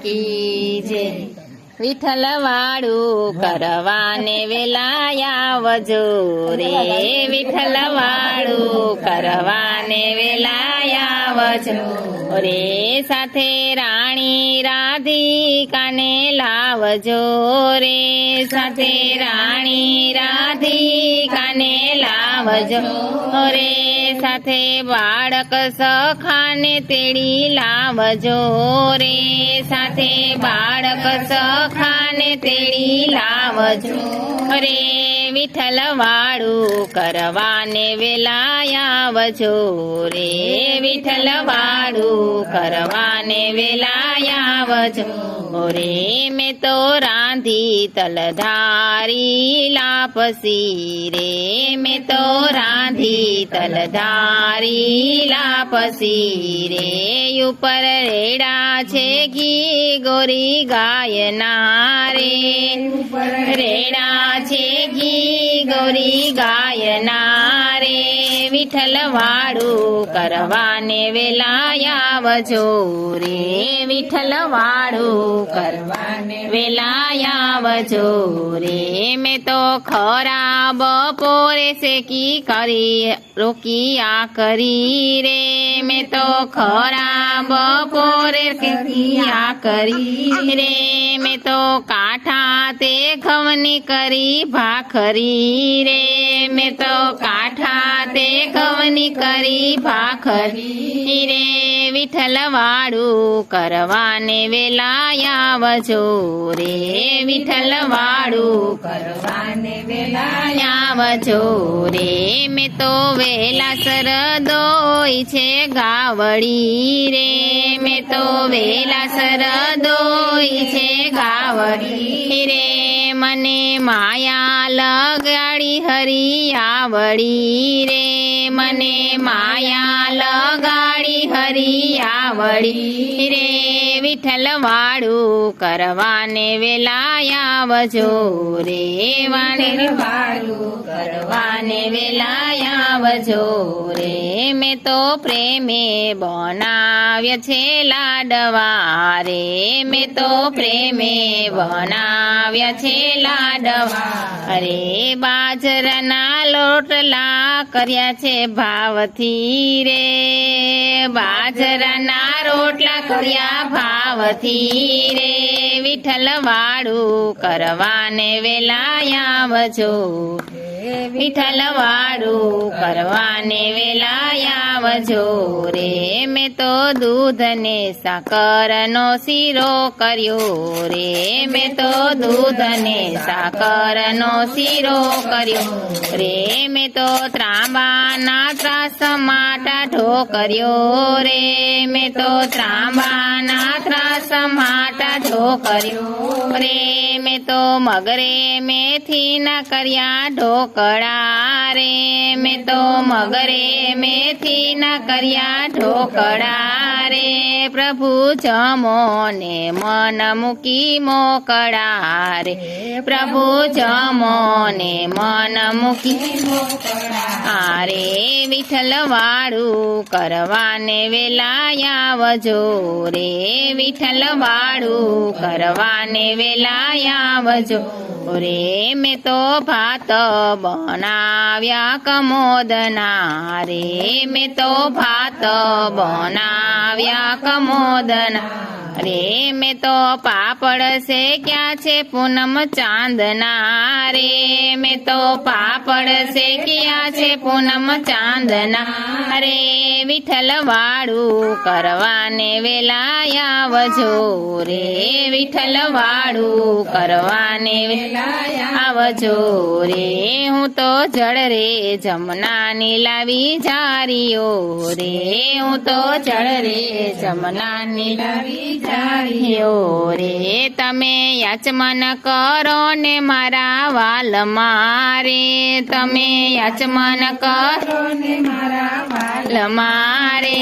કી જય। વિઠ્ઠલ વાળું કરવાને વેલા આવજો રે, વિઠ્ઠલ વાળું કરવાને વેલા આવજો રે, સાથે રાણી રાધિકાને લાવજો રે, સાથે રાણી રાધિકાને લાવજો રે, સાથે બાળક સખાને તેડી લાવજો રે, સાથે બાળક સખાને તેડી લાવજો રે, વિઠ્ઠલ વાળું કરવાને વેલા આવજો રે, વિઠ્ઠલ વાળું કરવાને વેલા આવજો રે, મેં તો રાંધી તલધારી લાપસી રે, મેં તો રાંધી તલધારી લાપસી રે, ઉપર રેડા છે ઘી ગોરી ગાયના રે, રેડા છે ઘી ગોરી ગાયના રે, વિઠ્ઠલ વાળું કરવાને વેલા આવજો રે, વિઠ્ઠલ વાળું કરવાને વેલા આવજો રે, મેં તો ખરા બપોરે શેકી કરી રોકિયા કરી રે, મેં તો ખરા બપોરે શેકિયા કરી રે, મેં તો કાંઠા તે ઘઉંની કરી ભાખરી રે, મેં તો કાંઠા તે ઘઉંની કરી ભાખરી રે, વિઠ્ઠલ વાળું કરવાને વેલા આવજો રે, વિઠ્ઠલ વાળું કરવાને વેલા આવજો રે, મેં તો વેલાસર દોઈ છે ગાવડી રે, મેં તો વેલાસર દોઈ છે ગાવડી રે, મને માયા લગાડી હરી આવડી રે, મને માયા લગાડી હરી આવડી રે, વિઠ્ઠલ વાળું કરવાને વેલા આવજો રે, વિઠ્ઠલ વાળું કરવાને વેલા આવજો રે, મેં તો પ્રેમે બનાવ્ય છે લાડવા રે, મેં તો પ્રેમે બનાવ્ય છે લાડવા રે, બાજરાના લોટલા કર્યા છે ભાવથી રે, બાજરાના રોટલા કર્યા ભાવથી રે, વિઠ્ઠલ વાળું કરવાને વેલા આવજો, વિઠ્ઠલ વાળું કરવાને વેલા આવજો રે, મેં તો દૂધ ને સાકરનો શીરો કર્યો રે, મેં તો દૂધ ને સાકરનો શીરો કર્યો રે, મેં તો ત્રાંબાના ત્રાસ માટા ઢોકર્યો રે, મેં તો ત્રાંબાના ત્રાસ માટા ઢોકર્યો રે, મેં તો મગરે મેથી ના કર્યા ઢોકળા રે, મેં તો મગરે મેથી ના કર્યા ઢોકળા રે, પ્રભુ જમો ને મન મૂકી મોકળા રે, પ્રભુ જમો ને મન મૂકી મોકળા રે, વિઠ્ઠલ વાળું કરવાને વેલા આવજો રે, વિઠ્ઠલ વાળું કરવાને વેલા આવજો રે, મેં તો ભાત બનાવ્યા કમોદના રે, મેં તો ભાત બનાવ્યા કમોદના રે, મેં તો પાપડ શેક્યા છે પૂનમ ચાંદના રે, મેં તો પાપડ શેક્યા છે પૂનમ ચાંદના રે, વિઠ્ઠલ વાળું કરવાને વેલા આવજો રે, વિઠ્ઠલ વાળું કરવાને વેલા આવજો રે, હું તો જળ રે જમનાની લાવી જારીઓ રે, હું તો જળ રે જમનાની લાવી જારીઓ રે, તમે યાચમન કરો ને મારા વાલ મારે, તમે યાચમન કરો ને મારા વાલ મારે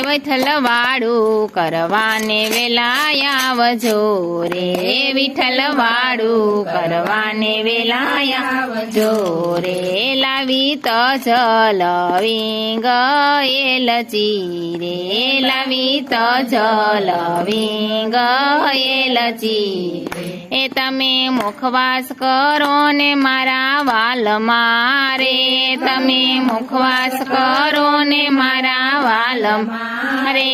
વિઠ્ઠલ વાળું કરવાને વેલા આવજો રે વિઠ્ઠલ વાળું કરવાને વેલા આવજો રે લાવી તો જલવી ગયેલચી રે લાવી તો જલવી ગયેલચી એ તમે મુખવાસ કરો ને મારા વાલ મારે તમે મુખવાસ કરો ને મારા વાલ મારે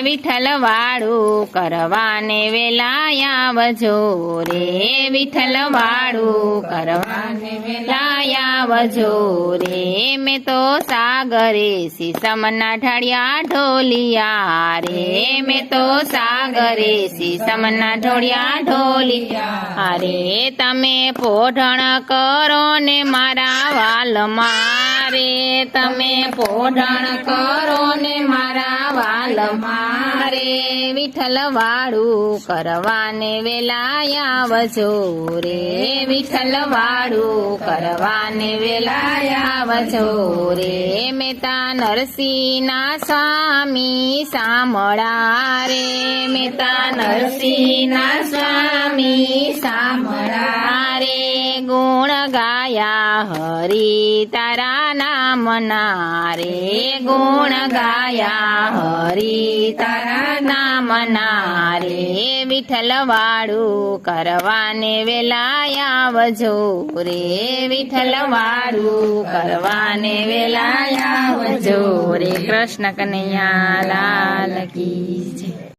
વિઠ્ઠલ વાળું કરવાને વેલા આવજો રે વિઠ્ઠલ વાળું કરવાને વેલા આવજો રે મેં તો સાગરે સીસમના ઢળિયા ઢોલિયા રે મેં તો સાગરે સીસમના ઢોળિયા ઢોલિયા રે તમે પોઢણ કરો ને મારા વાલ મારે તમે પોઢણ કરો ને મારા વાલ મારે વિઠ્ઠલ વાળું કરવાને વેલા આવજો રે વિઠ્ઠલ વાળું કરવાને વેલા આવજો રે મેતા નરસિંહના સ્વામી સાંભળા રે મેતા નરસિંહના સ્વામી સાંભળા રે ગુણ ગાયા હરી તારા નામના રે ગુણ ગાયા હરી તારા નામના રે વિઠ્ઠલ વાળું કરવાને વેલા આવજો રે વિઠ્ઠલ વાળું કરવાને વેલા આવજો રે કૃષ્ણ કનૈયા લાલ કી જય.